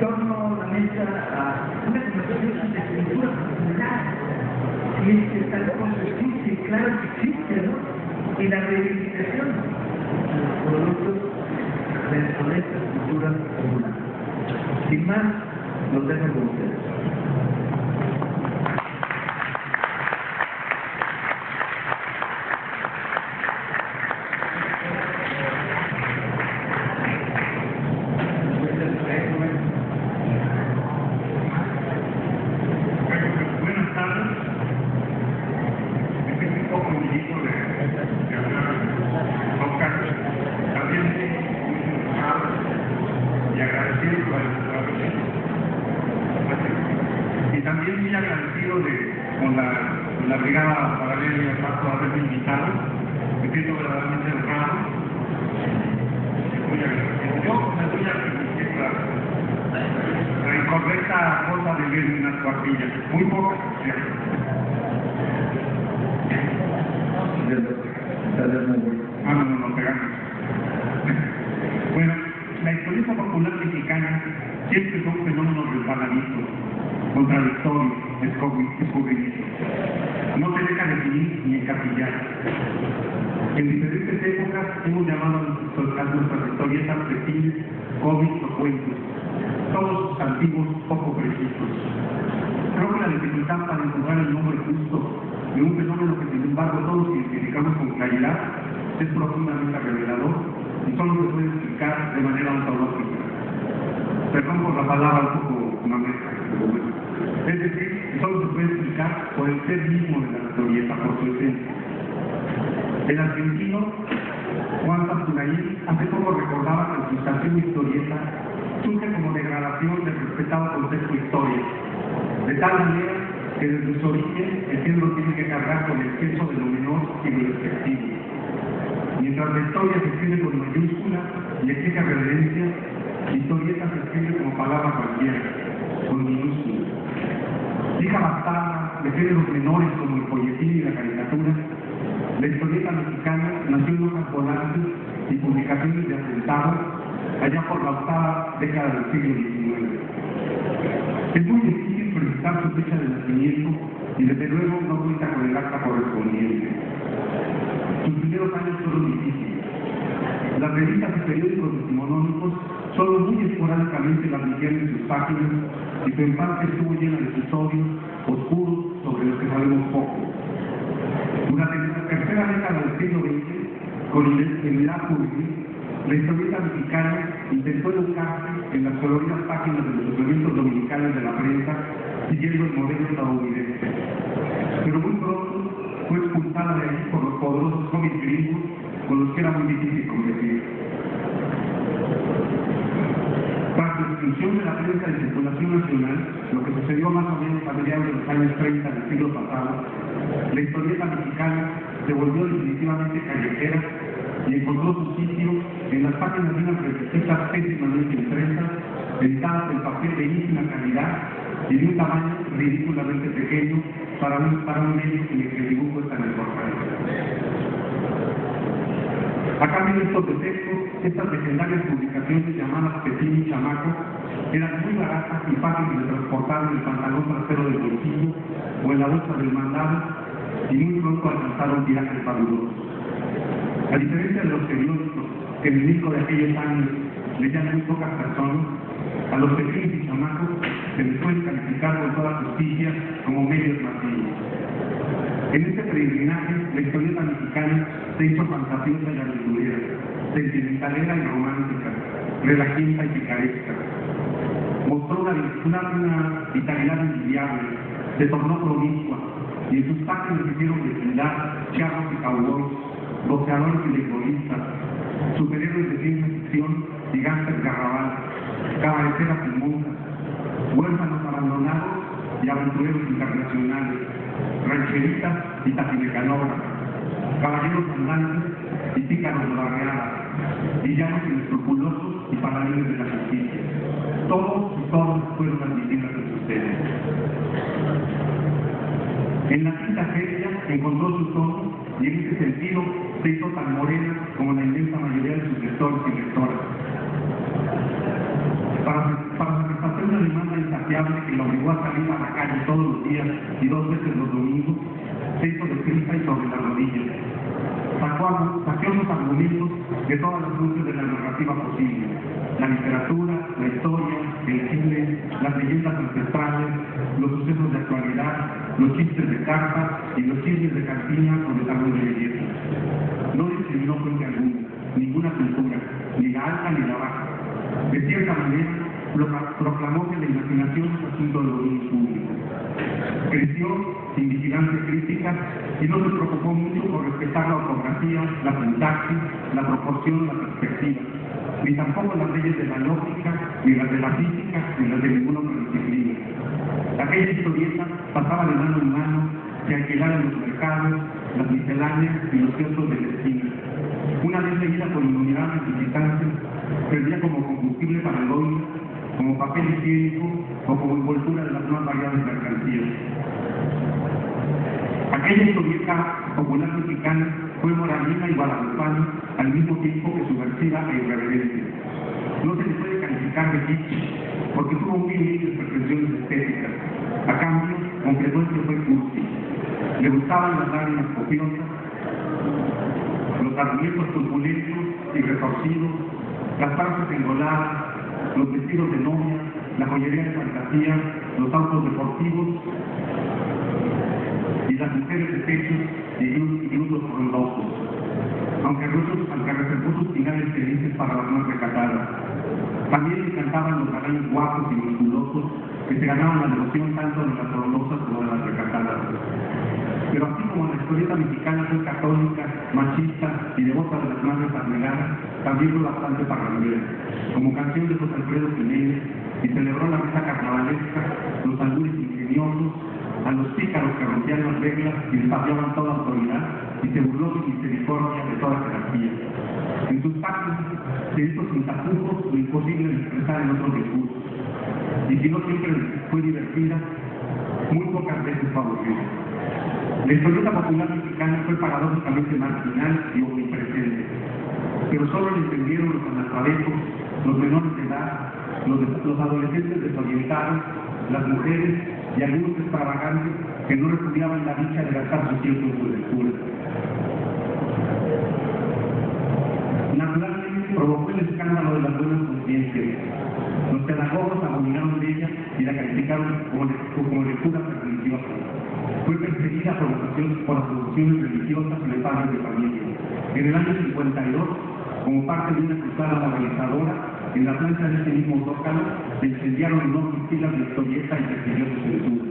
torno a la mesa a una conversación de cultura popular. Y es que tal cosa existe, claro que existe, ¿no? Y la reivindicación de los productos de esta cultura popular. Sin más, los dejo con ustedes. Y también muy agradecido con la brigada paralela y el paso a haberme invitado. Me siento verdaderamente honrado. Muy agradecido. Yo me voy a permitir la incorrecta cosa de leer unas cuartillas, muy pocas, por cierto. No pegamos. Bueno, la historieta popular mexicana siempre son fenómenos resbaladitos, contradictorios, escurridizos. No se deja definir ni encasillar. En diferentes épocas hemos llamado a nuestras historietas perfiles, cómics o cuentos, todos sustantivos poco precisos. Creo que la dificultad para encontrar el nombre justo de un fenómeno que sin embargo todos identificamos con claridad es profundamente revelador y solo se puede explicar de manera ontológica. Perdón por la palabra un poco mamesca, pero bueno. Es decir, solo se puede explicar por el ser mismo de la historieta, por su esencia. El argentino Juan Santulaín hace poco recordaba que la sustantivo historieta surge como degradación del respetado concepto historia, de tal manera que desde su origen el género tiene que cargar con el peso de lo menor y lo despectivo. Mientras la historia se escribe con mayúscula y exige reverencia, la historieta se escribe como palabra cualquiera, con minúscula. Hija bastarda de géneros menores como el folletín y la caricatura, la historieta mexicana nació en hojas volantes y publicaciones de atentado allá por la octava década del siglo XIX. Es muy difícil precisar su fecha de nacimiento y desde luego no cuenta con el acta correspondiente. Sus primeros años fueron difíciles. Las revistas y periódicos decimonónicos solo muy esporádicamente las metían en sus páginas y su infancia estuvo llena de episodios oscuros sobre los que sabemos poco. Durante la tercera década del siglo XX, con ingenuidad juvenil, la historieta mexicana intentó educarse en las coloridas páginas de los suplementos dominicales de la prensa, siguiendo el modelo estadounidense. Pero muy pronto fue expulsada de ahí por los poderosos cómics gringos con los que era muy difícil competir. Tras la exclusión de la prensa de circulación nacional, lo que sucedió más o menos a mediados de los años 30 del siglo pasado, la historieta mexicana se volvió definitivamente callejera y encontró su sitio en las páginas de unas revistas pésimamente impresas, editadas en papel de ínfima calidad y de un tamaño ridículamente pequeño para un medio en el que el dibujo es tan importante. A cambio de estos defectos, estas legendarias publicaciones llamadas Pepín y Chamaco eran muy baratas y fáciles de transportar en el pantalón trasero del bolsillo o en la bolsa del mandado y muy pronto alcanzaron viajes fabulosos. A diferencia de los periódicos que en el disco de aquellos años leían muy pocas personas, a los Pepín y Chamacos se les puede calificar con toda justicia como medios masivos. En este peregrinaje, la historieta mexicana se hizo fantasiosa y aventurera, sentimentalera y romántica, relajienta y picaresca. Mostró una vitalidad envidiable, se tornó promiscua, y en sus páginas se hicieron desfilar charros y cowboys, boxeadores y beisbolistas, superhéroes de ciencia ficción, gigantes garrabales, caballeteras y monjas, huérfanos abandonados y aventureros internacionales, rancheritas y taximecanógrafos, caballeros andantes y pícaros de barriadas, villanos inescrupulosos y paladines de la justicia. Todos y todas fueron admitidas en sus series. En la quinta serie encontró su tono y en ese sentido se hizo tan morena como la inmensa mayoría de sus lectores y lectoras. Para satisfacer insaciable que lo obligó a salir a la calle todos los días y 2 veces los domingos, se hizo de prisa y sobre las rodillas. Saqueó los argumentos de todas las luces de la narrativa posible: la literatura, la historia, el cine, las leyendas ancestrales, los sucesos de actualidad, los chistes de carta y los chismes de cantina con desarrollo de belleza. No discriminó fuente alguna, ninguna cultura, ni la alta ni la baja. De cierta manera, proclamó que la imaginación es asunto del dominio público. Creció sin vigilancia crítica y no se preocupó mucho por respetar la ortografía, la sintaxis, la proporción, la perspectiva, ni tampoco las leyes de la lógica, ni las de la física, ni las de ninguna otra disciplina. Aquella historieta pasaba de mano en mano, se alquilaba en los mercados, las misceláneas y los kioscos de la esquina. Una vez leída por innumerables visitantes, servía como combustible para el oído, como papel higiénico o como envoltura de las más variadas mercancías. Aquella historieta popular mexicana fue moralina y guadalupana al mismo tiempo que subversiva e irreverente. No se le puede calificar de kitsch, porque tuvo muy humildes pretensiones estéticas. A cambio, con frecuencia fue cursi. Le gustaban las lágrimas copiosas, los argumentos turbulentos y retorcidos, las frases engoladas, los vestidos de novia, la joyería de fantasía, los autos deportivos y las mujeres de pechos y glúteos frondosos, aunque reservó sus finales felices para las más recatadas. También le encantaban los galanes guapos y musculosos que se ganaban la devoción tanto de las frondosas como de las recatadas. Pero así como la historieta mexicana fue católica, machista y devota de las madres abnegadas, también fue bastante parrandera, como canción de José Alfredo Jiménez, y celebró la misa carnavalesca, los albures ingeniosos, a los pícaros que rompían las reglas y desafiaban toda autoridad, y se burló sin misericordia de toda jerarquía. En sus pactos se hizo sin tapujos lo imposible de expresar en otros discursos, y si no siempre fue divertida, muy pocas veces fue aburrida. La historieta popular mexicana fue paradójicamente marginal y omnipresente, pero solo lo entendieron los analfabetos, los menores de edad, los adolescentes desorientados, las mujeres y algunos extravagantes que no repudiaban la dicha de gastar su tiempo en su lectura. Naturalmente provocó el escándalo de las buenas conciencias. Los pedagogos abominaron de ella y la calificaron como lectura religiosa. Fue perseguida por asociaciones religiosas y de padres de familia. En el año 52, como parte de una cruzada moralizadora, en la plancha de este mismo zócalo se incendiaron enormes filas de historietas y persiguió su censura.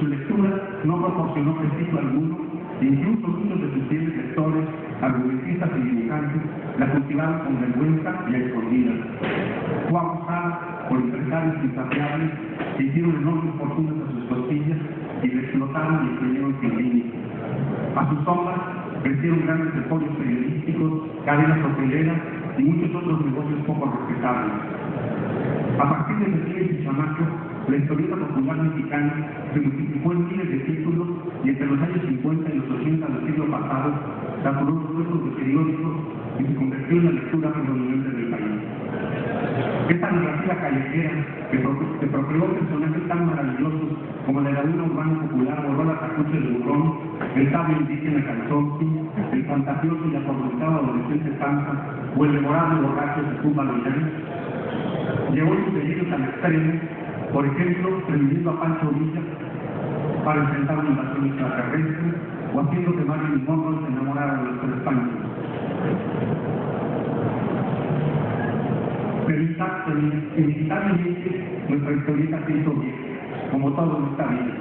Su lectura no proporcionó prestigio alguno, e incluso muchos de sus fieles lectores, argumentistas y dibujantes, la cultivaron con vergüenza y a escondidas. Fue abusada por empresarios insaciables que hicieron enormes fortunas a sus costillas y le explotaron y exprimieron sin límite. A sus sombras crecieron grandes emporios periodísticos, cadenas hoteleras y muchos otros negocios poco respetables. A partir de Mejía y Chamaco, la historieta popular mexicana se multiplicó en miles de títulos y entre los años 50 y los 80 del siglo pasado saturó los puestos de periódicos y se convirtió en la lectura predominante del país. Esta narrativa callejera que procreó personajes tan maravillosos como la heroína urbana popular Aurora Tacuche de Burrón, el sabio indígena Calzonqui, el fantasioso y atormentado adolescente Panza o el demorado y borracho de Cuba Loyán, llevó sus delirios al extremo, por ejemplo, reviviendo a Pancho Villa para enfrentar una invasión extraterrestre o haciendo que Marilyn Monroe se enamorara de los tres Panchos. Pero inevitablemente nuestra historieta se hizo bien, como todo en esta vida.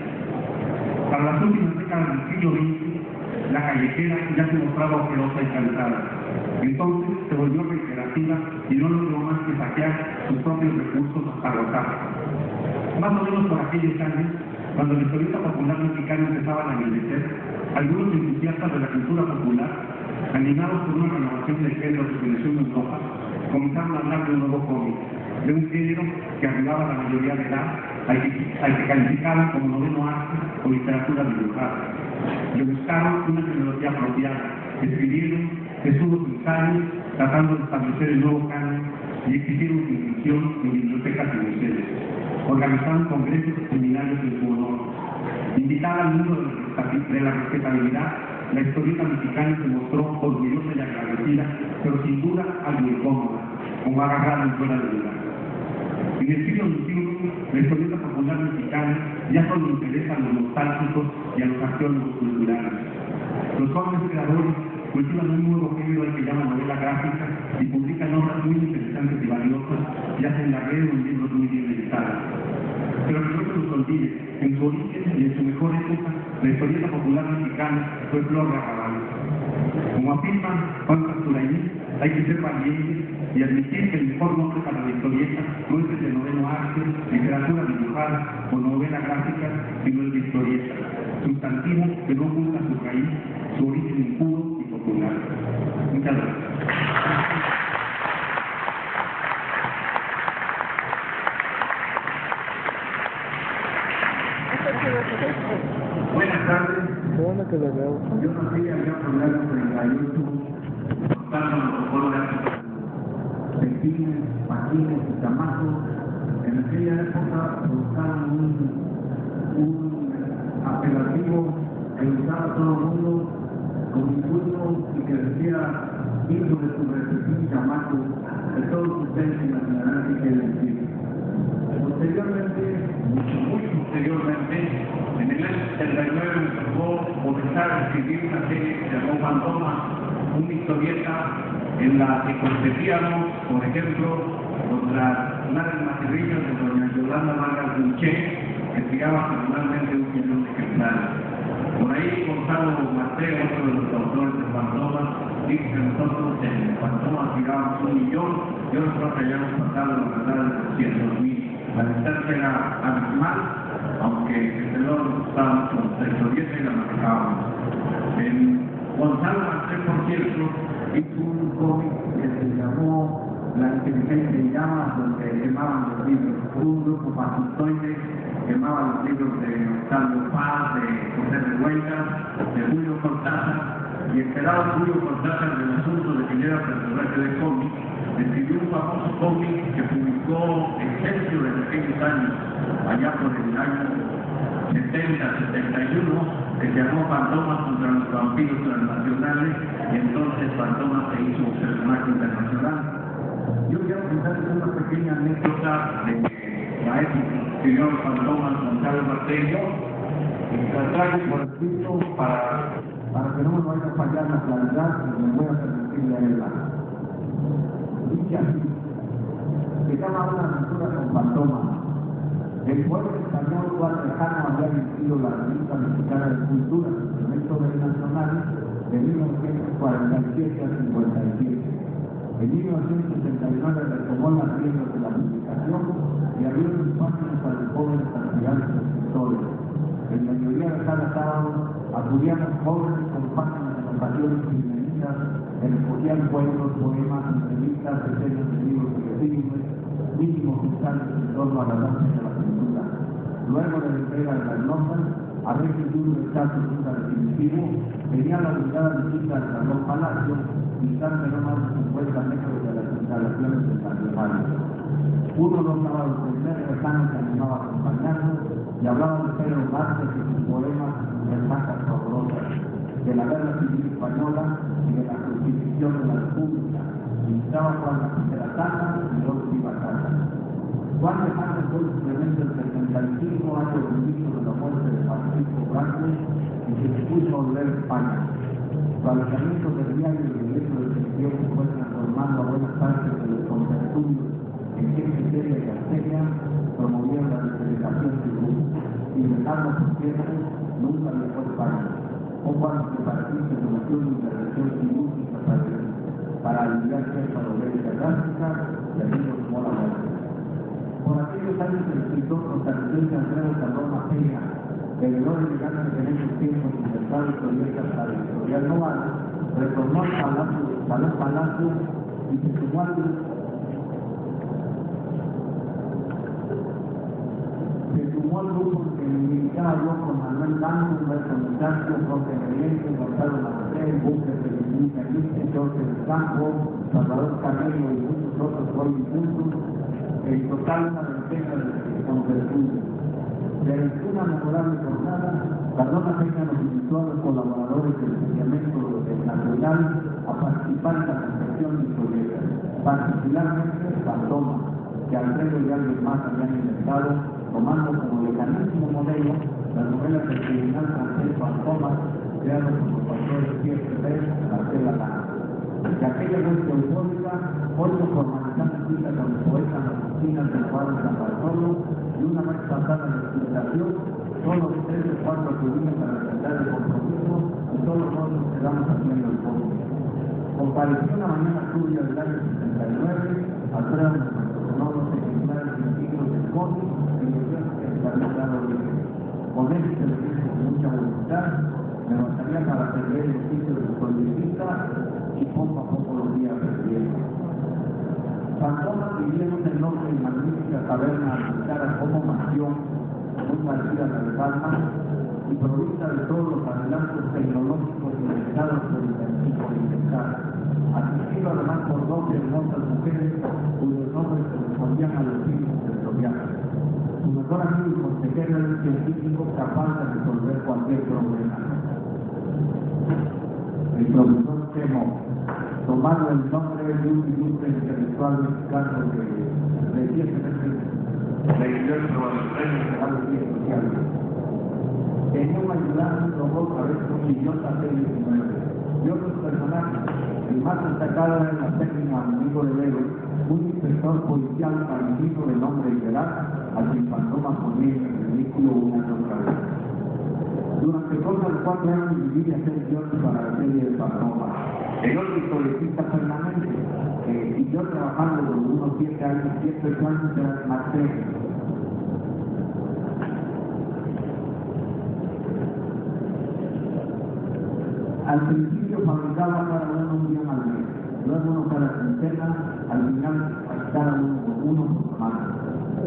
Para las últimas décadas del siglo XX, la callejera ya se mostraba ojerosa y cansada. Entonces se volvió reiterativa y no logró más que saquear sus propios recursos hasta agotar. Más o menos por aquellos años, cuando la historieta popular mexicana empezaba a engrandecer, algunos entusiastas de la cultura popular, animados por una renovación del género que se inició en Europa, comenzaron a hablar de un nuevo cómic, de un género que arribaba a la mayoría de edad, al que calificaban como noveno arte o literatura dibujada. Le buscaron una tecnología apropiada, escribieron sesudos ensayos, tratando de establecer el nuevo canon y exigieron su inclusión en bibliotecas y museos. organizaron congresos y seminarios en su honor. Invitada al mundo de la respetabilidad, la historieta mexicana se mostró orgullosa y agradecida, pero sin duda algo incómoda, como agarrada en fuera de lugar. En el siglo XXI, la historieta popular mexicana ya solo interesa a los nostálgicos y a los arqueólogos culturales. Los jóvenes creadores cultivan un nuevo género al que llaman novela gráfica y publican obras muy interesantes y valiosas, ya sea en la red o en libros muy bien editados. Pero que no se nos olvide, en su origen y en su mejor época, la historieta popular mexicana fue flor de arrabal. Como afirma Juan Sasturain, hay que ser valientes y admitir que el mejor nombre para la historieta no es el de noveno arte, literatura dibujada o novela gráfica, sino el de historieta, sustantivo que no oculta su raíz, su origen impuro y popular. Muchas gracias. Buenas tardes. Yo nací allá por el año 38, cortando los obras de pines, patines y chamacos. En aquella época buscaron un apelativo que usaba todo el mundo con impulso y que decía hijo de su respectivo chamaco, de todos ustedes se imaginarán qué quiere decir. Posteriormente, muy posteriormente, en el año 79 me tocó comenzar a escribir una serie que se llamó Fantomas, una historieta en la que competíamos, por ejemplo, contra las materiales de doña Yolanda Vargas Dulce, que tiraba semanalmente 1 millón de ejemplares. Por ahí Gonzalo Mateo, otro de los autores de Fantomas, dice que nosotros en Fantomas tirábamos 1 millón, yo nosotros hayamos pasado la verdad de 200,000. La distancia era abismal, aunque desde luego nos gustaba mucho la historieta y la manejábamos. Gonzalo Mateo, por cierto, hizo un cómic que se llamó La inteligencia en llamas, donde quemaban los libros. Un grupo fascistoide quemaba los libros de Octavio Paz, de José Revueltas, de Julio Cortázar, y enterado Julio Cortázar del asunto de que ya era personaje de cómic, escribió un famoso cómic que publicó Excelsior en aquellos años, allá por el año 70-71, que se llamó Fantomas contra los vampiros transnacionales, y entonces Fantomas se hizo un personaje internacional. Yo quiero contarles una pequeña anécdota de la época que escribió Fantomas Gonzalo Mateo, y la traigo por escrito para que no me vaya a fallar la claridad y me voy a permitir leerla. Dice así: se llama Una aventura con Fantomas. El pueblo español Juan Lejano había dirigido la revista mexicana de cultura, suplemento nacional, de 1947 a 57. En 1969 retomó las riendas de la publicación y abrió sus páginas a los jóvenes aspirantes escritores. En mayoría de cada sábado acudíamos jóvenes con páginas de ocasiones femeninas que recogían cuentos, poemas, entrevistas, reseñas de libros y filmes, mínimos mensajes en torno a la danza de la cultura. Luego de la entrega de las notas, a veces un rechazo nunca definitivo, tenía la unidad visita al Salón Palacio, distante no más de 50 metros de las instalaciones del Nacional. Uno de los sábados del mes Lejano se animaba a acompañarnos y hablaba de Pedro Márquez y sus poemas en Sacas Horrorosas, de la guerra civil española y de la constitución de la República. Invitaba a Juan de la Casa y luego iba a casa. Juan Lejano fue el suplemento del 75 años del inicio de la muerte de Francisco Franco y se dispuso a volver a España. Su alejamiento del diario y el derecho de expresión se fue transformando a buenas partes de los contertulios en gente seria y arteria, promovieron la desdelegación del grupo. Y Ricardo, por cierto, nunca dejó España. Poco antes de partir se cometió una intervención quirúrgica para aliviar cierta dolencia drástica y así lo tomó la muerte. Por aquellos años el escritor costarricense Alfredo Saloma Peña, veedor elegante en esos tiempos inventado historietas para la editorial Noval, retornó al Salón Palacio y se sumó al grupo que militaba yo con Manuel Banco, Humberto Muchacho, Jorge Mediente, Gonzalo Martel, Búnker de Luis Felipe, Jorge del Campo, Salvador Carrero y muchos otros hoy juntos. En total una veintena de con virtud. De una memorable jornada, Cardona Peña nos invitó a los colaboradores del Lineamiento Nacional a participar en la concepción de proyectos, particularmente Fantoma, que Alfredo y alguien más habían inventado, tomando como mecanismo modelo las novelas del criminal francés Fantoma, creado por los pastores Pierre Pérez y Marcela Lana. De aquella noche eufórica, hoy nos formalizamos cita con el poeta en las oficinas del cuadro San Bartolo, y una vez pasada la explicación, solo 3 o 4 acudimos a la realidad de compromiso y solo nos quedamos haciendo el fondo. Compareció una mañana lluvia del año 69, Alfredo nos proporcionó los ejemplares antiguos del cómic y los que se habían dado origen. Con él se lo hizo con mucha voluntad, me bastaría para perder el oficio de columnista y poco a poco los días perdiendo. Fantoma vivía en el norte de magnífica taberna habitada como mansión, muy parecida a la de Palma, y provista de todos los adelantos tecnológicos inventados por el antiguo inventar, asistido además por 12 hermosas mujeres cuyos nombres correspondían a los hijos del zodiaco. Su mejor amigo y consejero era un científico capaz de resolver cualquier problema. El profesor Chemo, tomando el nombre de un ilustre intelectual mexicano recientemente recibió el premio Real de Ciencias Sociales. Tenía un ayudante, un robot a veces un idiota T-19 y otros personajes. El más destacado era el técnico amigo del héroe, un inspector policial parecido de nombre Iberat, al que Fantoma ponía en el vehículo una y otra vez. Durante cosa de 4 años viví de hacer guiones para la serie de Fantoma. El otro historietista permanente, y yo trabajando por unos 7 años, 8 años era más técnico. Al principio fabricaba cada uno un guión al mes, luego uno cada quincena, al final cada uno por semana.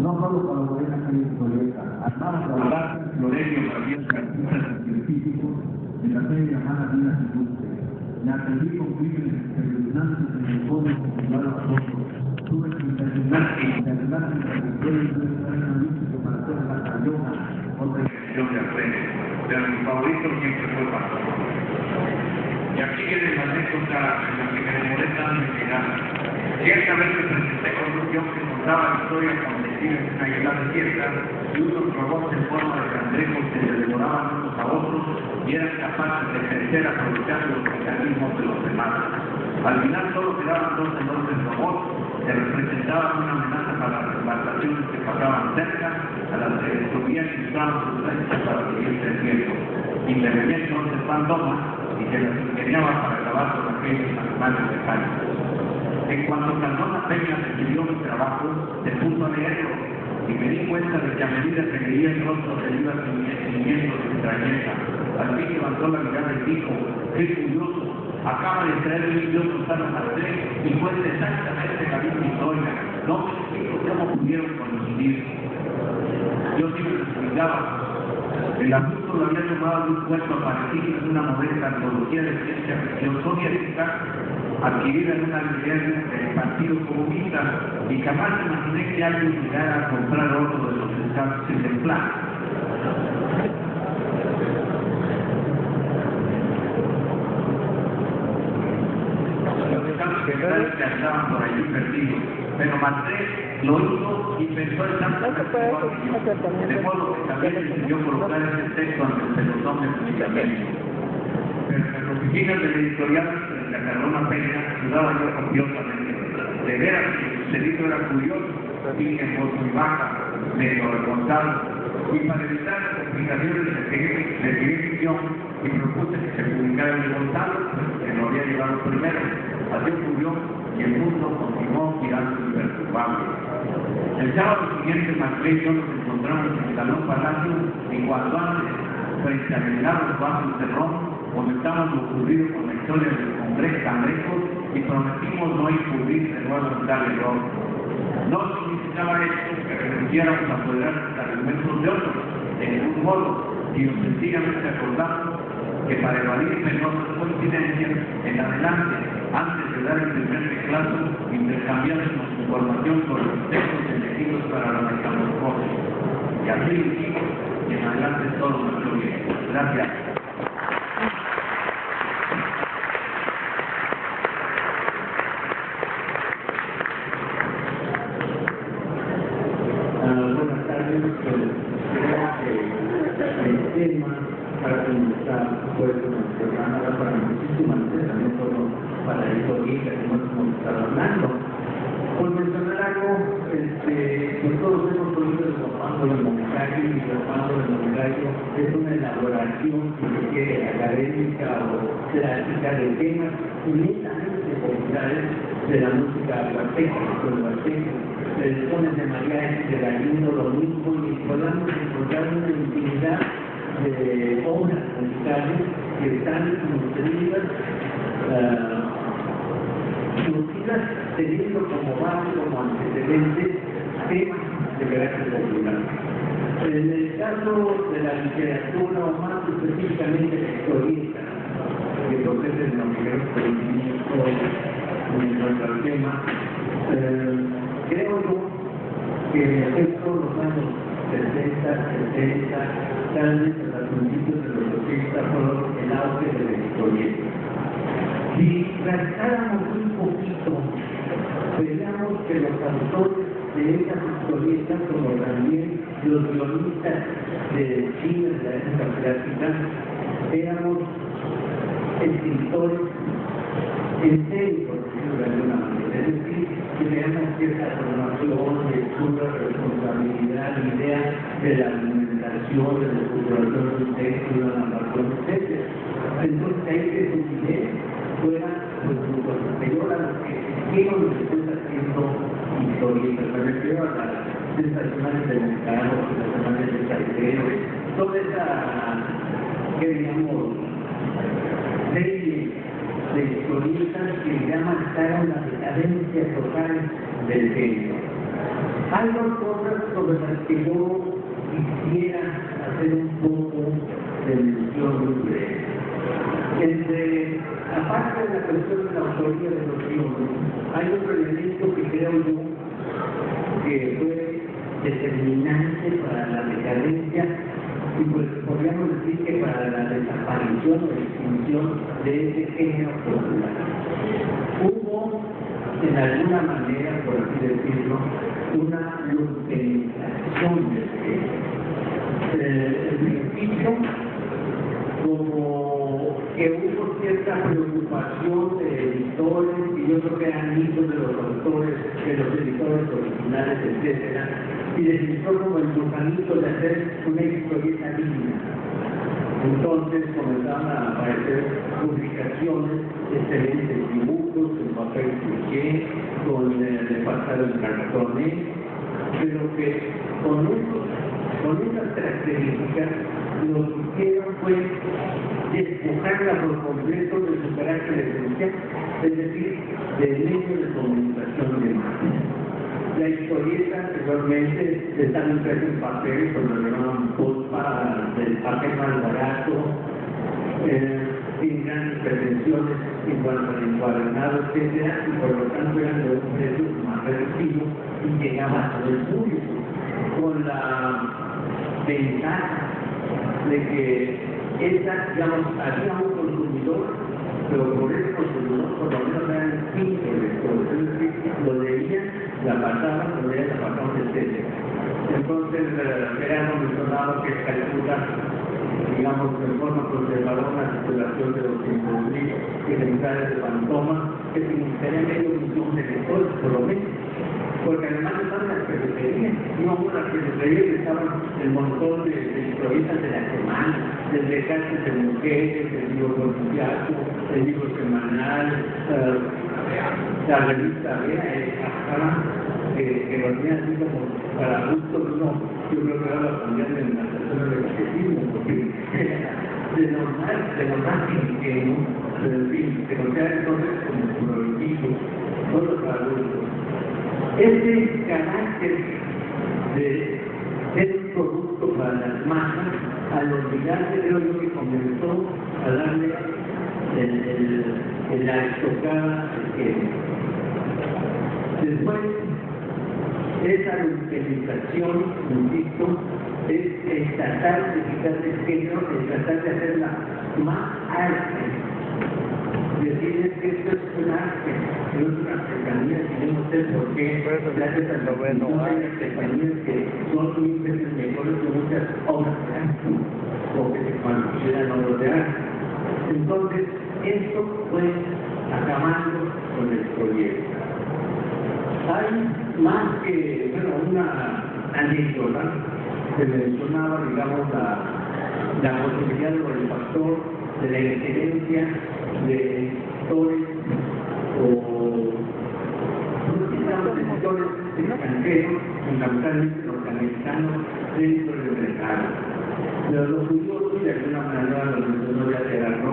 No solo colaboré en aquella historieta, armamos la verdad, Florencio Gabriel, artistas y científicos, de la serie llamada Vidas Ilustres. Me atendí con crímenes espeluznantes en el código popular a otros. Tuve que internar trayectoria de un analítico para hacer la Cayona, otra edición de Alfredo, pero mi favorito siempre fue Fantoma. Y aquí viene la anécdota en la que me demoré tanto en llegar. Ciertamente presenté con un guión que contaba la historia acontecida en una isla desierta y unos robots en forma de cangrejos que se devoraban unos a otros y eran capaces de crecer aprovechando los mecanismos de los demás. Al final solo quedaban 2 enormes robots que representaban una amenaza para las embarcaciones que pasaban cerca, a las que destruían y usaban sus lentes para seguir creciendo. Intervenía entonces Fantoma y se las ingeniaba para acabar con aquellos animales mecánicos. En cuanto Cardona Peña recibió mi trabajo, se puso a leerlo y me di cuenta de que a medida que leía el rostro se iba siguiendo de extrañeza. Al fin levantó la mirada y dijo: ¡qué curioso! Acaba de traer un idiota tan Andrés y cuenta exactamente la misma historia. No me explico cómo pudieron coincidir. Yo siempre explicaba. El asunto lo había tomado de un cuento aparecido en una modesta antología de ciencia ficción soviética adquirida en una librería del Partido Comunista y jamás imaginé que alguien llegara a comprar otro de los ejemplares. Los ejemplares que andaban por allí perdidos, pero Marcés lo hizo y pensó exactamente igual, de modo que también decidió colocar ese texto ante el pelotón de fusilamiento. Pero en las oficinas del editorial de la Cardona Peña ayudaba yo copiosamente. De veras que el sucedido era curioso, dije en voz muy baja, medio avergonzado, y para evitar las complicaciones le escribí mi guión y propuse que se publicara en el Gonzalo, que lo había llevado primero. Así ocurrió y el mundo continuó girando imperturbable. El sábado siguiente, Marcelo y yo nos encontramos en el Salón Palacio y cuando antes, frente a los vasos de ron, comentamos lo ocurrido con la historia del cangrejo y prometimos no incurrir de nuevo en tal error. No significaba esto que renunciáramos a apoderar los argumentos de otros, de ningún modo, sino sencillamente acordamos que para evadir peligrosas coincidencias, en adelante, antes de dar el primer teclazo, intercambiásemos información sobre los textos elegidos para la metamorfosis. Y así, en adelante todo nuestro bien. Gracias. Buenas tardes. Creo que el tema para comenzar fue nuestro programa para muchísimas veces, no solo para el historieta, como hemos estado hablando. Por mencionar algo, pues todos hemos oído el Guapango del Moncayo, y el Guapango del Moncayo es una elaboración, si se quiere, académica o clásica de temas netamente populares de la música huasteca, del huasteco. Les ponen de mariachi, de gallino, lo mismo, y podamos encontrar una infinidad de obras musicales que están nutridas, teniendo como base, como antecedentes, temas de carácter popular. En el caso de la literatura, o más específicamente la historieta, que procede de los primeros conocimientos en cuanto al tema, creo yo que en efecto los años 60, 70, tal vez a principios de los 80 fueron el auge de la historieta. Si tratáramos un poquito, veríamos que los autores de esas historietas, como también los guionistas de cine de la época clásica, éramos escritores en serio, por decirlo de alguna manera. Es decir, que teníamos cierta formación, lectura, responsabilidad, idea de la argumentación, de la estructuración de un texto, de la narración, etc. Entonces, ahí que su idea fuera pues mucho superior a lo que hicieron después haciendo historietas. Me refiero a las sensacionales de mercado, sensacionales de cartero, toda esa, que digamos, serie de historietas que ya marcaron la decadencia total del género. Hay dos cosas sobre las que yo quisiera hacer un poco de mención muy breve. Aparte de la cuestión de la autoría de los guiones, hay otro elemento que creo yo que fue determinante para la decadencia y pues podríamos decir que para la desaparición o extinción de ese género popular. Hubo, en alguna manera, por así decirlo, una ludenización del género. El principio, como que hubo cierta preocupación de editores, y yo creo que eran hijos de los autores, de los editores originales, etc., y les gustó como el gusanito de hacer una historieta digna. Entonces comenzaron a aparecer publicaciones, excelentes dibujos, en papel cliché, con el pasado en cartoné, pero que con esas características lo que hicieron fue despojarla por completo de su carácter esencial, es decir, del medio de comunicación de masas. La historieta anteriormente estaba impresa en papel, como lo llamaban pospa, del papel más barato, sin grandes pretensiones en cuanto al encuadernado, etc., y por lo tanto eran de un precio más reducido y llegaba a todo el público, con la ventaja de que esa, digamos, había un consumidor, pero por ese consumidor por lo menos eran 5 lectores, es decir, lo leían, la pasaban, lo leían, la pasaban, etc. Entonces, era mencionado que calcula, digamos, de forma conservadora la circulación de los 5.000 ejemplares de Fantoma, que significaría medio millón de lectores, por lo menos. Porque además estaban las periferías, no las periferías estaban el montón de historietas de la semana, desde Cartas de Mujeres, el libro policiaco, el libro semanal, la revista Vera, que lo tenían así como para gusto, no, yo creo que ahora cambiar de la persona del objetivo, porque de lo más ingenuo, en fin, que no sea entonces como prohibido, solo para adultos. Ese carácter de ser un producto para las masas, al olvidarse, creo yo que comenzó a darle la estocada al género. Después, Esa utilización, insisto, es tratar de quitarle el género, es tratar de hacerla más arte. Decir que esto es un arte, que no es una artesanía, que yo no sé por qué gracias a no hay artesanías que son mil veces mejores que muchas obras de arte, o que se consideran obras de arte. Entonces, esto fue acabando con el proyecto. Hay más que, una anécdota que mencionaba, digamos, la posibilidad por el factor de la excelencia de editores editores extranjeros, fundamentalmente norteamericanos, dentro del mercado. Pero lo curioso, de alguna manera lo mencionó ya Gerardo,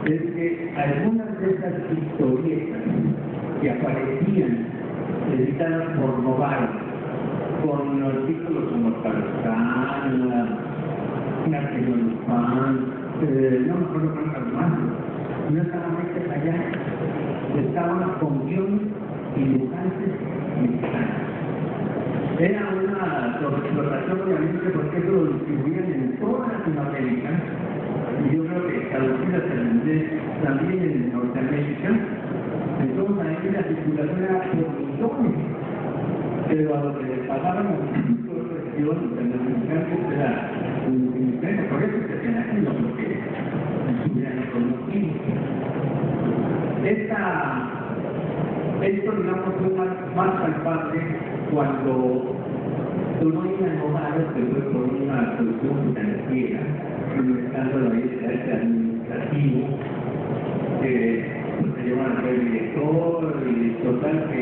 es que algunas de esas historietas que aparecían editadas por Novarro, con títulos como Tarzán, Napoleón, no me acuerdo cuántas más, no estaban hechas allá, estaban con guiones y dibujantes mexicanos. Era una sobreexplotación, obviamente, porque eso lo distribuían en toda Latinoamérica, y yo creo que traducidas al inglés también en Norteamérica. Entonces ahí la circulación era por millones, pero a lo que les pagaban a los institutos de región internacionales era un imperio, por eso se tenía que lo que estuvieran reconocidos. Esto, digamos, fue más palpable cuando Tolonia Novarro, que fue por una solución financiera, en el caso de este administrativo, que se llevan a ser director, y total que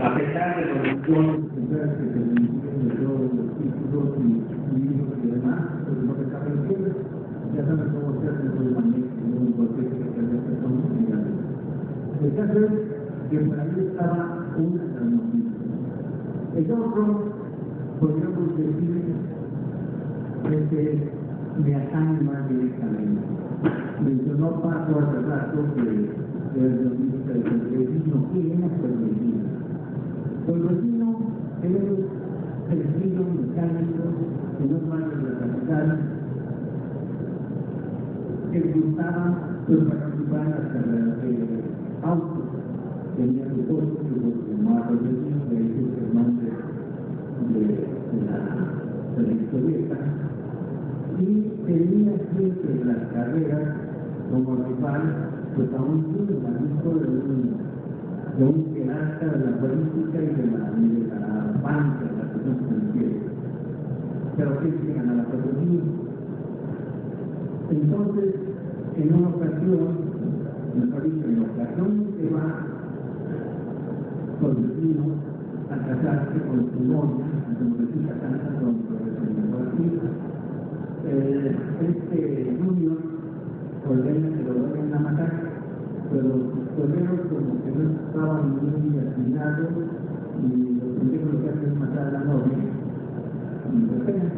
a pesar de los informes que se emitieron de todos los títulos y libros y demás, pues no se sabe quién, ya saben cómo se hace el manejo de un proceso que se hace con mundiales. El caso es que por ahí estaba una de las noticias. El otro, podríamos decir, me atañe más directamente. Mencionó Paco hace rato que el domínio del vecino, ¿quién era el vecino? El vecino era un sencillo mecánico que no más de la capital, que gustaban participar en las carreras de autos. Tenía su puesto, su marco de vecinos, de ahí el nombre de la historieta. Y tenía siempre las carreras como rival, pues a un hijo de un jerarca de la política y de la banca, de la cuestión financiera. Pero que se ganaba la economía. Entonces, en una ocasión, mejor dicho, en la ocasión que va con el vecino a casarse con su novia, como decía, casa con el mejor Junior ordena que lo vayan a matar, pero los pistoleros como que no estaban muy afinados y los pendejos lo que hacen es matar a la novia y se pegan.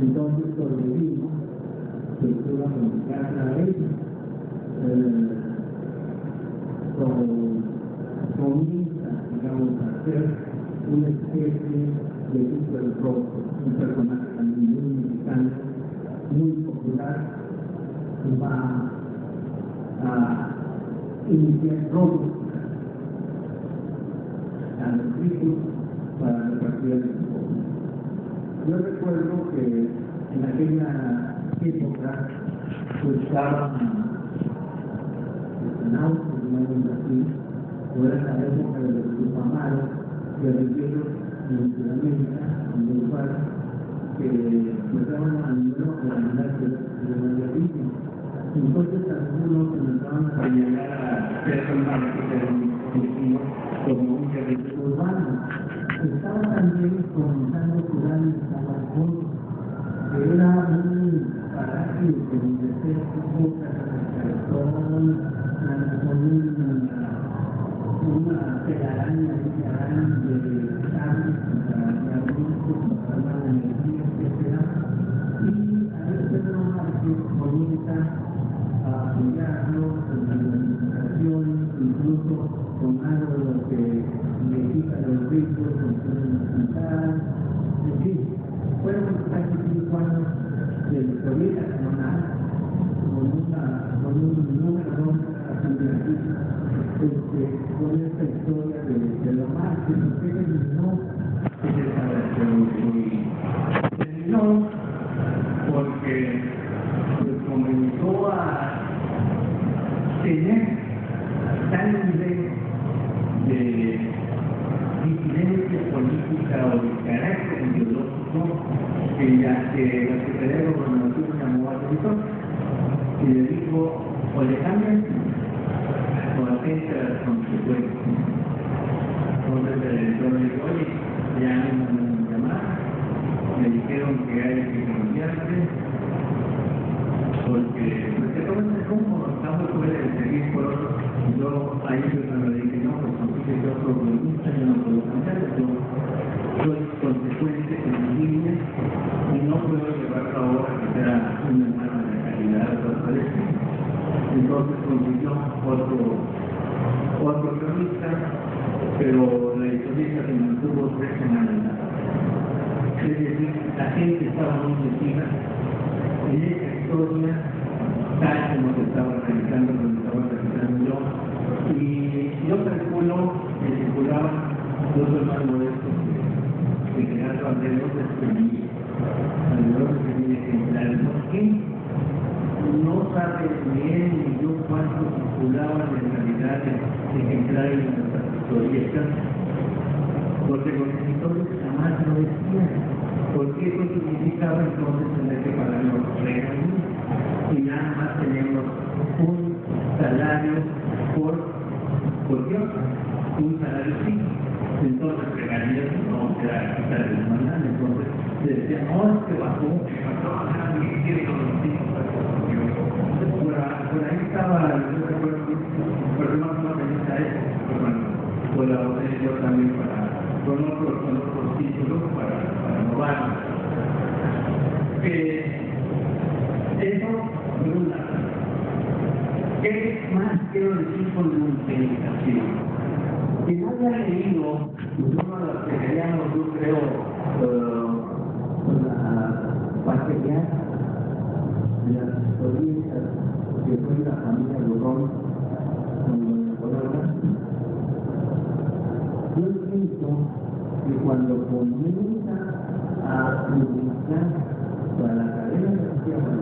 Entonces sobrevino se pudo comunicar a ella, comienza, digamos, a ser una especie de super rojo, un personaje también muy mexicano, muy popular, va a iniciar robos a los ricos para repartir el pueblo. Yo recuerdo que en aquella época pues estaban en autos, así, o era la época de los Tupamaros y de los hielos en Sudamérica, en Uruguay, que empezaban a número de la unidad de Valladolid. Entonces algunos comenzaban a señalar a personajes que eran conocidos como un guerrero urbano. Estaba también comenzando Ciudad de Zabalcón, que era un paraje donde se enfoca el cartón, con una telaraña de cables para adultos, para la energía, etc. Y a este personaje comienza a apoyarlo con la administración, incluso con algo de lo que le quita los ricos, con en fin, fueron casi 5 años de historieta semanal, con un número así con esta historia de lo más que terminó, terminó porque comenzó a tener tal nivel de disidencia política o de carácter ideológico que la Secretaría de Gobernación llamó al director y le dijo: o le cambian o atenta a las consecuencias. Entonces el director le dijo: oye, ya me mandaron llamar, me dijeron que hay que cambiarse porque todo es como estamos fuera de seguir por otro. Yo ahí le dije: no, pues consigue yo problemista, yo no puedo cambiar, yo soy consecuente con mi línea y no puedo llevar ahora que sea una mala de calidad o algo así. Entonces consiguió otro guionista, pero la historieta se mantuvo 3 semanas. Es decir, la gente estaba muy metida en esta historia, tal como se estaba realizando, yo. Y yo calculo que circulaban 2 hermanos modestos que crearon alrededor de 1,000 ejemplares. ¿Por qué? No sabe ni él ni yo cuánto circulaban en realidad ejemplares de nuestras historietas, porque los editores jamás lo decían, porque eso significaba entonces tener que pagar los regalos y nada más tenemos un salario por Dios, un salario fijo. Entonces regalías no era quitar el manual, entonces le decían: no, es que bajó, nadie quiere con los hijos. Por ahí estaba, yo recuerdo que por más o menos a eso, colaboré yo también con otros títulos para innovar. Eso, por un lado. ¿Qué más quiero decir con multiplicación? Si no haya leído uno de los que leíamos, yo creo, la parquería de las historietas que fue la familia Lugón con Doña Colora, yo siento que cuando comienza a publicar para la cadena de la tierra,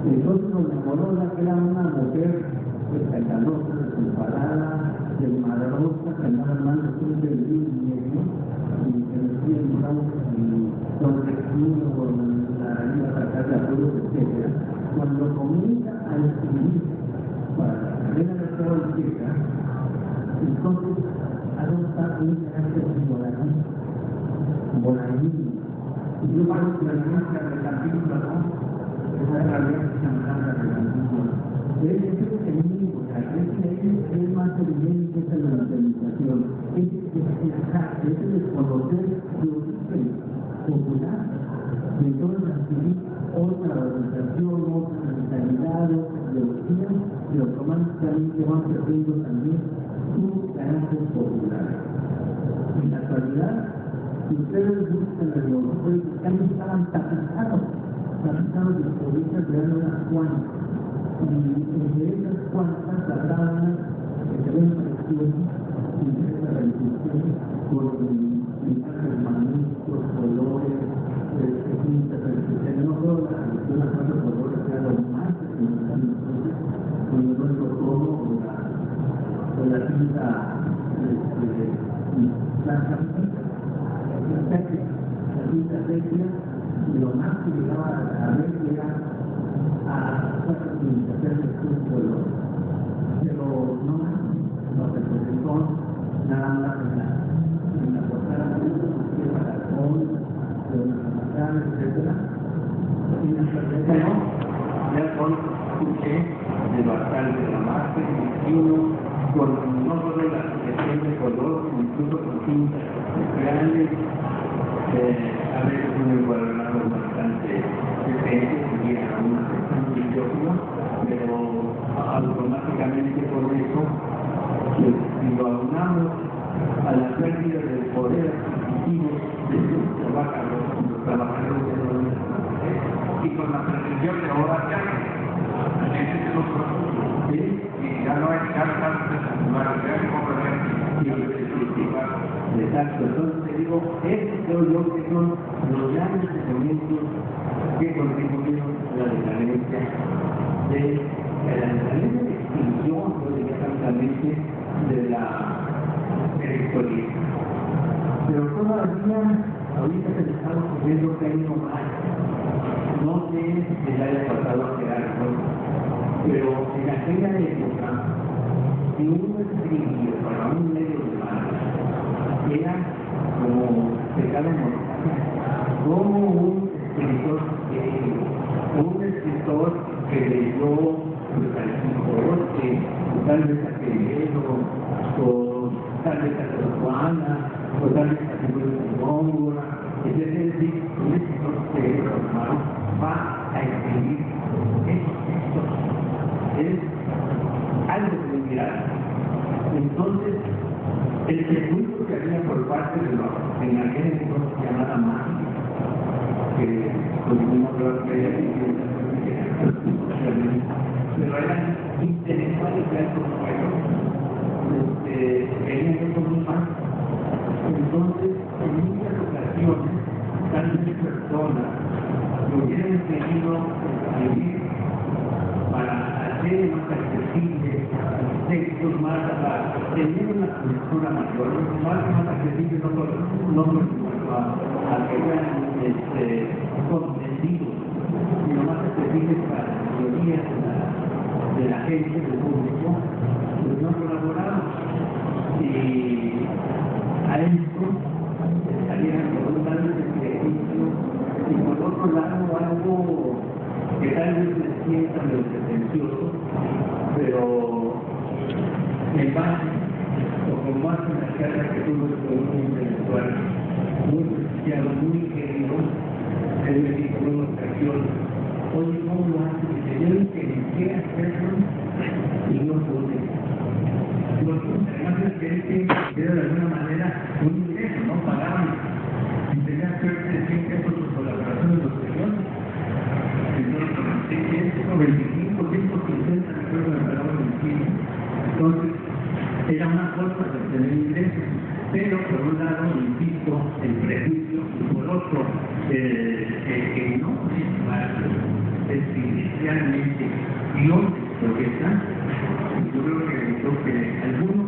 entonces Doña Colora, que era una mujer escandalosa, desemparada, desmadrosa, que andaba armando siempre el día y medio, y que decía y sobre con la iba a sacar de apuros, etc. Cuando comienza a escribir para la cadena de la tierra, entonces adopta un carácter volarín. Y yo particularmente a la película, esa es la realidad de la película. Es más evidente que la organización, es el desconocer de origen popular, y entonces adquirir otra organización, otra mentalidad, otra ideología, y automáticamente van perdiendo también su carácter popular. En la actualidad, si ustedes buscan los autores mexicanos, estaban tapizados de historietas de unas cuantas. Y entre esas cuantas hablaban de que había presión y de esa realización por mensajes magníficos, colores, tintas, etc. No solo la realización a 4 colores, era lo más que están nosotros, con el nuestro tono o la tinta blanca, la tinta sepia, y lo más que llegaba a ver era a hacer el color, pero no se presentó nada más en la portada de la caracol, de una camarada, etc. Y en la carpeta ya con escuché de bastante de la marca, con no solo la sucesión de color, sino incluso con tintas grandes, a veces un encuadernado bastante diferente, que llega a una pero automáticamente por eso, si lo aunamos a la pérdida del poder adquisitivo de los trabajadores de la universidad. Y con la pretensión de ahora ya, ese es el otro asunto. ¿Sí? Y ya no hay cartas lugares, ya hay como Exacto, entonces te digo, estos creo yo que son los grandes elementos que contribuyeron a la decadencia de extinción, yo diría francamente, de la historia. Pero todavía, ahorita se le está ocurriendo que hay uno más. No sé si le haya pasado a quedar, ¿no? Pero en aquella época, si uno escribía para un medio de mano, era como pecado mortal, como un escritor que leyó pues, al Quijote, tal vez a Quevedo, o tal vez a Juana, o tal vez a Julio de Góngora, es decir, un escritor que hermano va a escribir esos textos. Es algo que mirar. Entonces, el prejuicio que había por parte de los en aquel entonces llamada magia, que podemos hablar que ella pero eran intelectuales de alto vuelo, querían eso muy mal. Entonces, en muchas ocasiones, tal vez personas lo hubieran querido escribir para hacer más accesible textos más tener una cultura mayor, más accesible no por a que sean comprendidos, sino más accesibles para la mayoría de la gente, del público, pues no colaboramos. Y a esto salieran por un lado el prejuicio y por otro lado algo que tal vez les sienta medio pretencioso, pero me pasa, o como hacen las charlas que tuve con un intelectual muy prestigiado, muy querido, él me dijo en una ocasión, oye, ¿cómo lo haces? Y yo intenté hacerlo y no pude. Además es que él era de alguna manera un ingreso, ¿no? Pagaban y tenía suerte de 100 pesos por colaboración de los periódicos. Entonces, 25, 150 recuerdo me pagaban en Chile. Entonces, era una forma de tener ingresos, pero por un lado, insisto, el prejuicio, y por otro, que no es más especialmente Dios porque está. Yo creo que algunos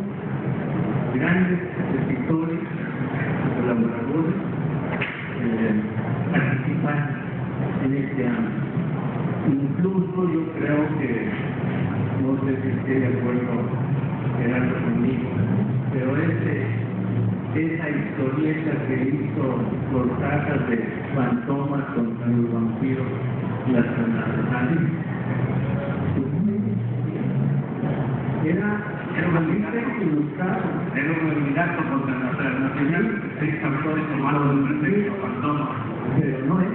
grandes escritores, colaboradores, participan en este ámbito. Incluso yo creo que, no sé si esté de acuerdo Gerardo conmigo, pero esa historieta que hizo por cajas de fantomas contra los vampiros nacionales, era un libro ilustrado. Era un relato contra la nacional, 6 autores tomados del pretexto fantoma. Pero no es.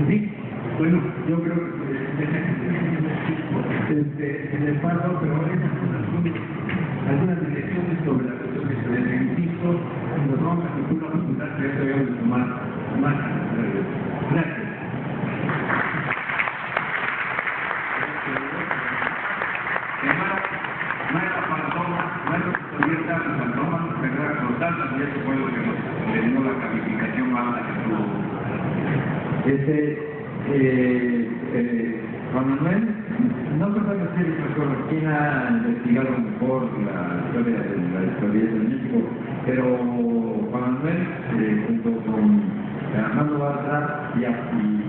Sí, bueno, yo creo que en el paso, pero esas son algunas direcciones sobre la cuestión que se les insisto, y nos vamos a cultura popular, que esto debemos de tomar más. Gracias. No era fantoma, no era historieta de fantoma, pero era constante, y eso fue lo que le dio la calificación alta que tuvo. Juan Manuel, no se puede decir quién ha investigado mejor la historia de la historieta de México, pero Juan Manuel, junto con Armando Bartra y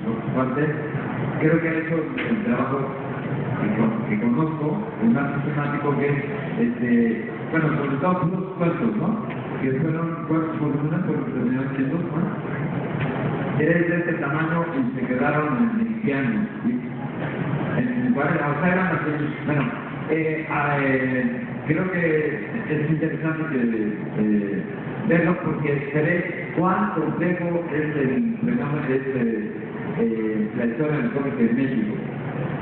por su parte, creo que ha hecho el trabajo que conozco, el más sistemático, que es, bueno, sobre todo los cuentos, ¿no? Que fueron cuentos volúmenes por determinados tiempos, ¿no? Era de este tamaño y se quedaron en el piano, ¿sí? Bueno, creo que es interesante verlo porque se ve cuán complejo es la historia del cómic en México.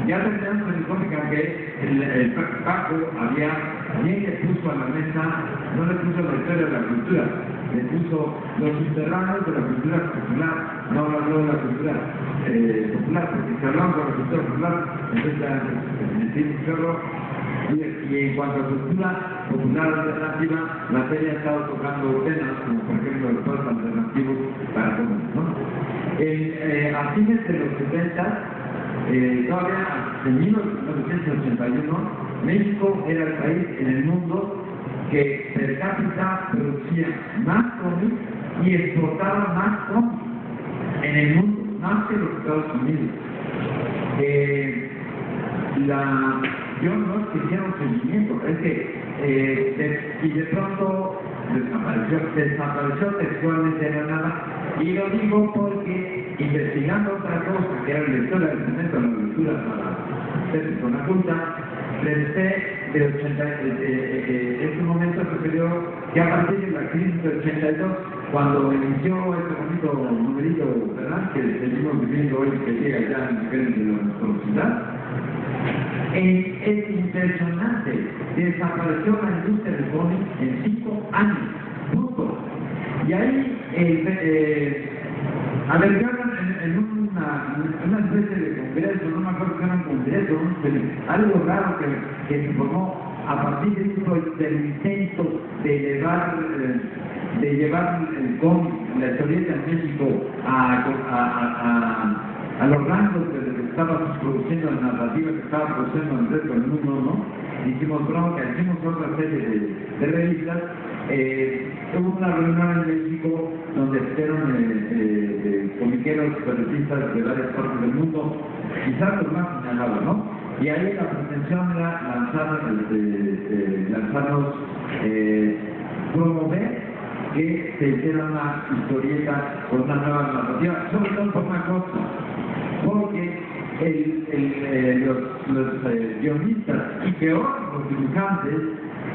Ya tenemos en el cómic, aunque el Paco había bien le puso a la mesa, no le puso la historia de la cultura, le puso los subterráneos de la cultura popular, no habló de la cultura popular, porque si hablamos de la cultura popular, entonces decimos chorro. Y en cuanto a cultura popular alternativa, la serie ha estado tocando temas como por ejemplo los juegos alternativos para todos, ¿no? A fines de los 70, todavía en 1981, México era el país en el mundo que per cápita producía más cómics y exportaba más cómics en el mundo, más que los Estados Unidos. Yo no es que hicieron seguimiento, es que y de pronto desapareció textualmente de la nada, y lo digo porque investigando otra cosa que era la historia del cemento, la lectura para hacer con la junta, este momento sucedió que a partir de la crisis del 82, cuando inició este bonito numerito, ¿verdad?, que seguimos viviendo hoy, que llega ya en niveles de la monstruosidad, es impresionante. Desapareció la industria del cómic en 5 años. Punto. Y ahí, en una especie de congreso, no me acuerdo que era un congreso, algo raro que se formó a partir del intento de llevar el cómic, la historieta en México a los rangos de lo que estaba produciendo la narrativa que estaba produciendo en el resto del mundo, ¿no? Hicimos bronca, hicimos otra serie de revistas. Hubo una reunión en México donde estuvieron comiqueros, periodistas de varias partes del mundo, quizás los más señalados, ¿no? Y ahí la pretensión era lanzarnos, promover que se hiciera una historieta con una nueva narrativa, sobre todo por una cosa, porque los guionistas y peor los dibujantes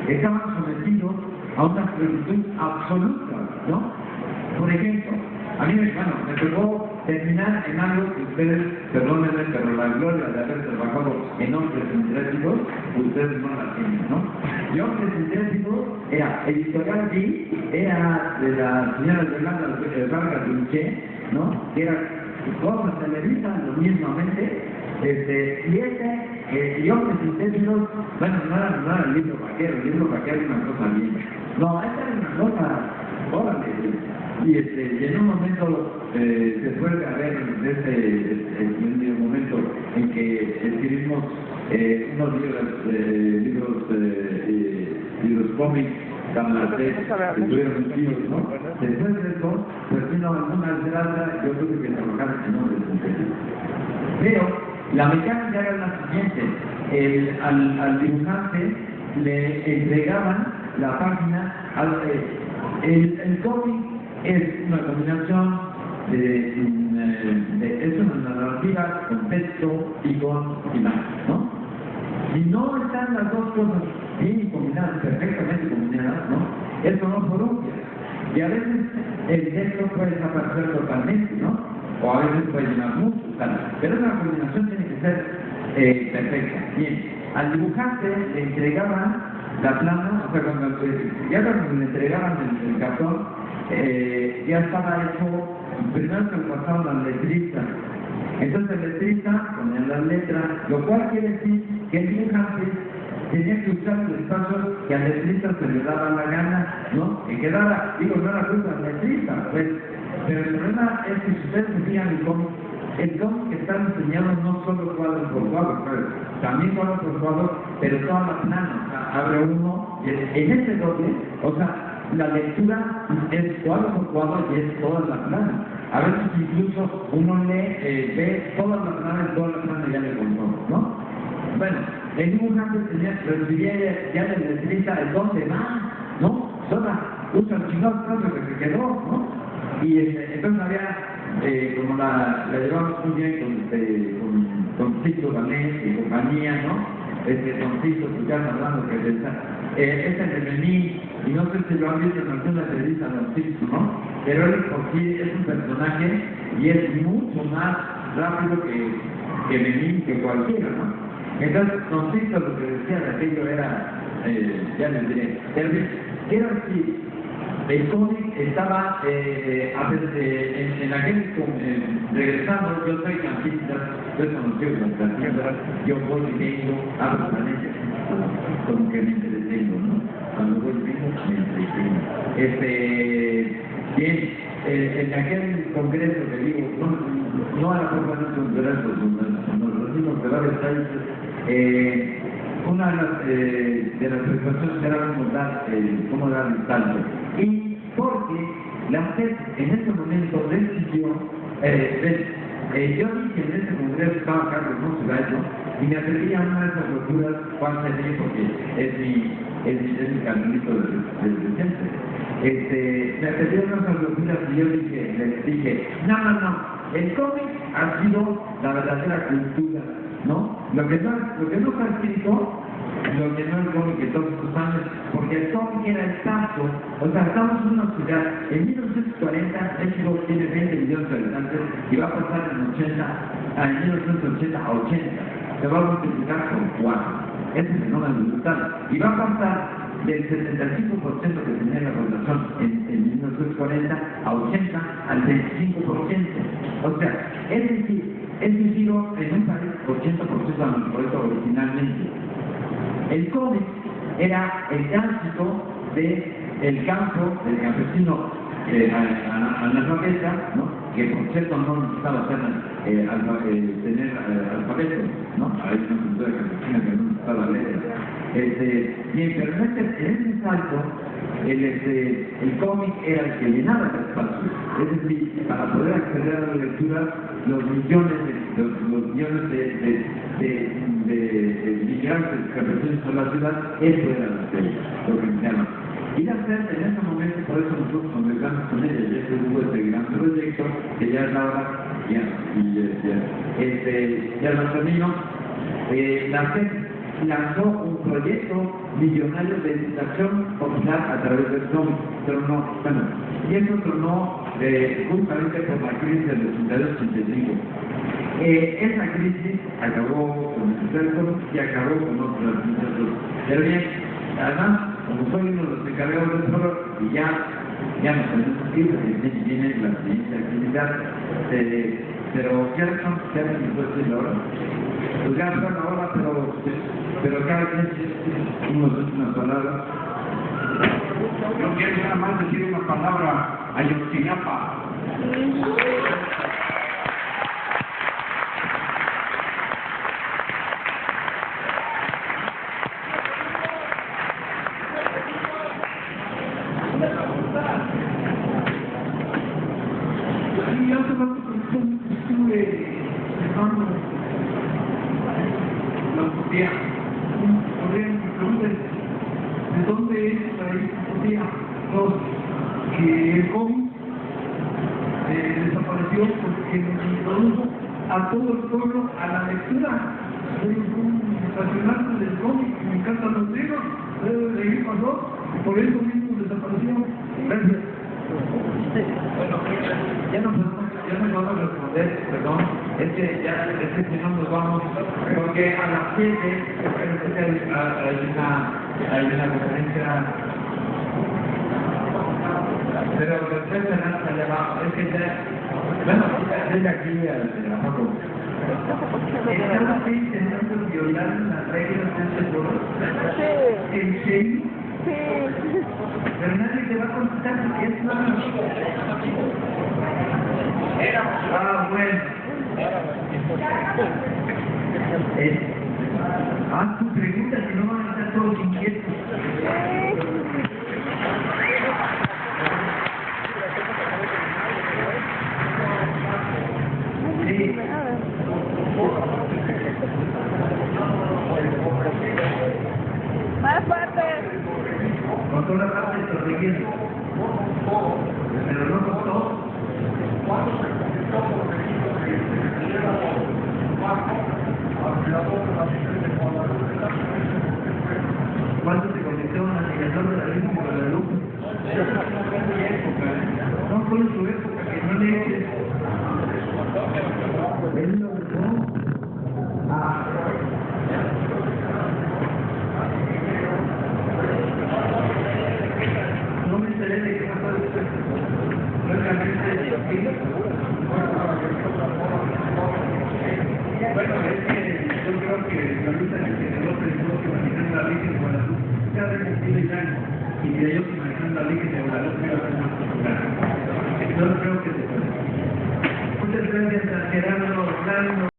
estaban sometidos a una esclavitud absoluta, ¿no? Por ejemplo, a mí me tocó terminar en algo que ustedes, perdónenme, pero la gloria de haber trabajado en Hombres Intrépidos, ustedes no la tienen, ¿no? Y Hombres Intrépidos era editorial G, era de la señora Yolanda Vargas Dulce, ¿no? Que era cosas Televisa, lo mismamente, y Hombres Intrépidos, bueno, no era el libro vaquero era una cosa bien. No, esta era una cosa, órale. Y en un momento, después de haber, en el momento en que escribimos unos libros cómics, que estuvieron metidos, ¿no? Después de eso, pues vino una esperanza, yo tuve que trabajar en Hombres Intrépidos. Pero la mecánica era la siguiente: al dibujante le entregaban la página, el cómic es una combinación es una narrativa con texto y con imagen, ¿no? Si no están las dos cosas bien combinadas, perfectamente combinadas, ¿no? Eso no pronuncia. Y a veces el texto puede desaparecer totalmente, ¿no? O a veces puede llenar mucho, tal. Pero la combinación tiene que ser perfecta. Bien, al dibujante le entregaban la plana, o sea, cuando le entregaban el cartón, ya estaba hecho, primero se lo pasaban al letrista. Entonces el letrista ponía las letras, lo cual quiere decir que el dibujante tenía que usar el espacio que al letrista se le daba la gana, ¿no? Que quedara, digo, no era culpa del letrista, pues. Pero el problema es que si ustedes se fijan el cómic que están diseñados no solo cuadro por cuadro, también cuadro por cuadro, pero toda la plana, o sea, abre uno, y en ese doble, o sea, la lectura es cuadro por cuadro y es toda la plana. A veces incluso uno ve toda la plana y toda la plana ya le contó, ¿no? Bueno, el dibujante recibía ya del letrista el dónde va, ¿no? Usa el chingado propio que se quedó, ¿no? Y entonces había, como la llevamos muy bien con Cito Danés y compañía, ¿no? Con Cito, pues ya hablando que es el de Menín, y no sé si lo han visto en alguna entrevista a Don Cito, ¿no? Pero él por sí es un personaje y es mucho más rápido que Menín, que cualquiera, ¿no? Entonces, Don Cito lo que decía de aquello era ya les diré. Quiero decir, el cómic estaba, en aquel, regresando, yo soy campista, yo conocí las tiendas, yo voy leyendo, hablo permanente, como que me entretengo, ¿no? Cuando voy leyendo, me entretengo. Bien, en aquel congreso que digo, no a la forma de un congreso, nos reunimos de varios países, una de las preocupaciones era cómo dar el salto. Y porque la FED en ese momento decidió, yo dije en ese congreso, estaba Carlos Monserrat, y me atreví a una de esas locuras, Juan Cedillo, porque es mi carnalito del presente. Me atreví a una de esas locuras y yo les dije, no, el cómic ha sido la verdadera cultura, ¿no? Lo que no está escrito, lo que no es cómic de todos estos años, porque el cómic era el paso. O sea, estamos en una ciudad, en 1940 México tiene 20 millones de habitantes y va a pasar en 1980 a 80. Se va a multiplicar por 4. Ese es el fenómeno brutal. Y va a pasar del 75% que tenía la población en 1940 a 80 al 25%. O sea, es decir, en un país 80% analfabeto originalmente. El cómic era el tránsito del campo, del campesino analfabeta, ¿no? Que por cierto no necesitaba tener alfabeto, ¿no? Hay una cultura campesina que no necesitaba letra. Bien, pero en ese salto, el cómic era el que llenaba el espacio. Es decir, para poder acceder a la lectura, los millones de migrantes campesinos a la ciudad, eso era lo que enseñaban. Y la FED en ese momento, por eso nosotros conversamos con ella, y este hubo este gran proyecto, que ya es ahora, ya lo termino. La FED lanzó un proyecto millonario de educación popular a través del cómic, y eso tronó justamente por la crisis del 82-85. Esa crisis acabó con el cómic y acabó con otras muchas cosas. Pero bien, además, como soy uno de los encargados del foro, y ya nos tenemos que ir, porque tiene la siguiente actividad, pero ¿qué hacen después de la hora? Pues ya son ahora, pero cada quien unas palabras. Yo quiero nada más decir una palabra a Ayotzinapa. Y hace rato estuve dejando la utopía. Me preguntan, ¿de dónde es la utopía? Dos, que el cómic desapareció porque nos introdujo a todo el pueblo a la lectura. Soy un apasionante del cómic, me encantan los libros, leí pasó, y por eso mismo desapareció. Gracias. Bueno, ya no podemos responder, perdón, es que si no nos vamos, porque a las 7 hay una conferencia, pero después se le va, es que ya, bueno, desde aquí al trabajo. ¿Están ustedes intentando violar las reglas de este foro? Sí. ¿En serio? Sí. Pero nadie te va a contestar porque es malo. Bueno. Haz tu pregunta, si no van a estar todos inquietos. Sí. Más fuerte. Costó la parte de los rellenos. Pero no costó. ¿Cuánto te convirtió en el navegador de la lengua? Bueno, es que yo creo que la lucha que generó que manejando la Virgen de Guadalupe cada vez tiene el año y de ellos manejando la Virgen de Guadalupe va a ser más popular. Yo creo que se puede. Muchas gracias a Gerardo Orlando.